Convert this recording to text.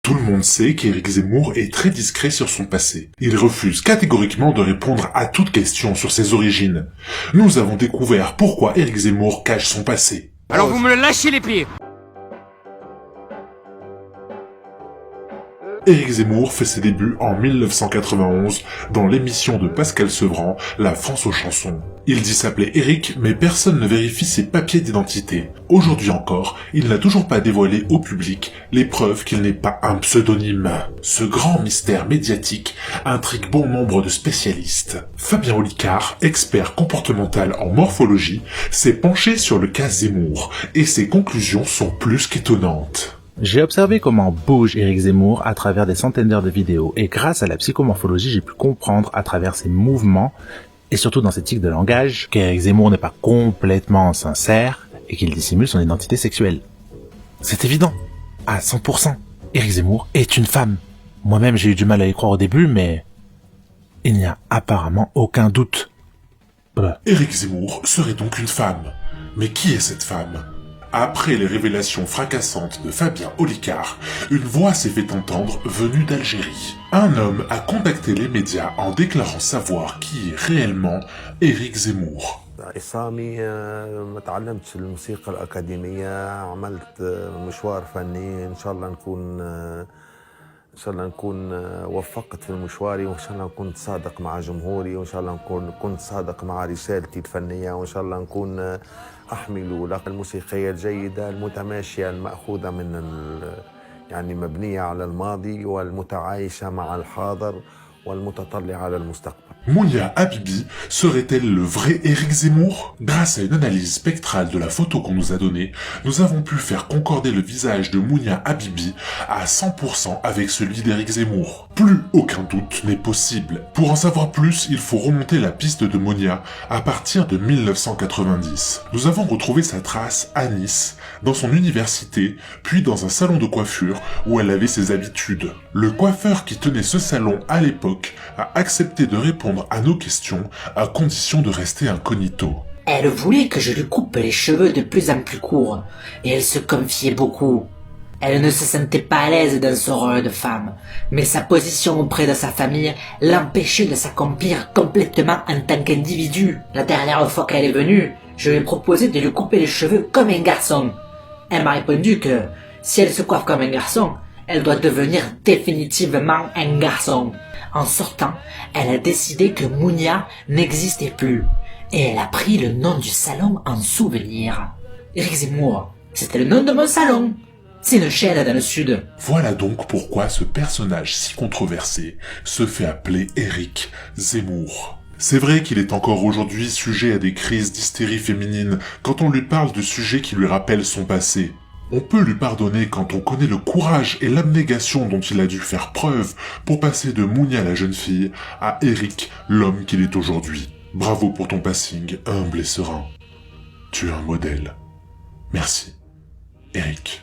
Tout le monde sait qu'Éric Zemmour est très discret sur son passé. Il refuse catégoriquement de répondre à toute question sur ses origines. Nous avons découvert pourquoi Éric Zemmour cache son passé. Alors vous me le lâchez les pieds. Éric Zemmour fait ses débuts en 1991 dans l'émission de Pascal Sevran, La France aux chansons. Il dit s'appeler Éric, mais personne ne vérifie ses papiers d'identité. Aujourd'hui encore, il n'a toujours pas dévoilé au public les preuves qu'il n'est pas un pseudonyme. Ce grand mystère médiatique intrigue bon nombre de spécialistes. Fabien Olicard, expert comportemental en morphologie, s'est penché sur le cas Zemmour, et ses conclusions sont plus qu'étonnantes. J'ai observé comment bouge Éric Zemmour à travers des centaines d'heures de vidéos et grâce à la psychomorphologie, j'ai pu comprendre à travers ses mouvements et surtout dans ses tics de langage qu'Éric Zemmour n'est pas complètement sincère et qu'il dissimule son identité sexuelle. C'est évident, à 100%. Éric Zemmour est une femme. Moi-même j'ai eu du mal à y croire au début, mais il n'y a apparemment aucun doute. Éric Zemmour serait donc une femme. Mais qui est cette femme ? Après les révélations fracassantes de Fabien Olicard, une voix s'est fait entendre venue d'Algérie. Un homme a contacté les médias en déclarant savoir qui est réellement Éric Zemmour. عصامي ما تعلمتش الموسيقى الأكاديمية عملت مشوار فني إن شاء الله نكون وفقت في مشواري وإن شاء الله نكون صادق مع جمهوري وإن شاء الله كنت صادق مع رسالتي الفنية وإن شاء الله نكون أحمل لقب الموسيقية الجيدة المتماشية المأخوذة يعني مبنية على الماضي والمتعايشة مع الحاضر والمتطلع على المستقبل. Mounia Habibi serait-elle le vrai Éric Zemmour ? Grâce à une analyse spectrale de la photo qu'on nous a donnée, nous avons pu faire concorder le visage de Mounia Habibi à 100% avec celui d'Éric Zemmour. Plus aucun doute n'est possible. Pour en savoir plus, il faut remonter la piste de Mounia à partir de 1990. Nous avons retrouvé sa trace à Nice, dans son université, puis dans un salon de coiffure où elle avait ses habitudes. Le coiffeur qui tenait ce salon à l'époque a accepté de répondre à nos questions à condition de rester incognito. Elle voulait que je lui coupe les cheveux de plus en plus courts, et elle se confiait beaucoup. Elle ne se sentait pas à l'aise dans son rôle de femme, mais sa position auprès de sa famille l'empêchait de s'accomplir complètement en tant qu'individu. La dernière fois qu'elle est venue, je lui ai proposé de lui couper les cheveux comme un garçon. Elle m'a répondu que, si elle se coiffe comme un garçon, elle doit devenir définitivement un garçon. En sortant, elle a décidé que Mounia n'existait plus, et elle a pris le nom du salon en souvenir. Éric Zemmour, c'était le nom de mon salon. C'est une chaîne dans le sud. Voilà donc pourquoi ce personnage si controversé se fait appeler Éric Zemmour. C'est vrai qu'il est encore aujourd'hui sujet à des crises d'hystérie féminine quand on lui parle de sujets qui lui rappellent son passé. On peut lui pardonner quand on connaît le courage et l'abnégation dont il a dû faire preuve pour passer de Mounia la jeune fille à Éric, l'homme qu'il est aujourd'hui. Bravo pour ton passing, humble et serein. Tu es un modèle. Merci, Éric.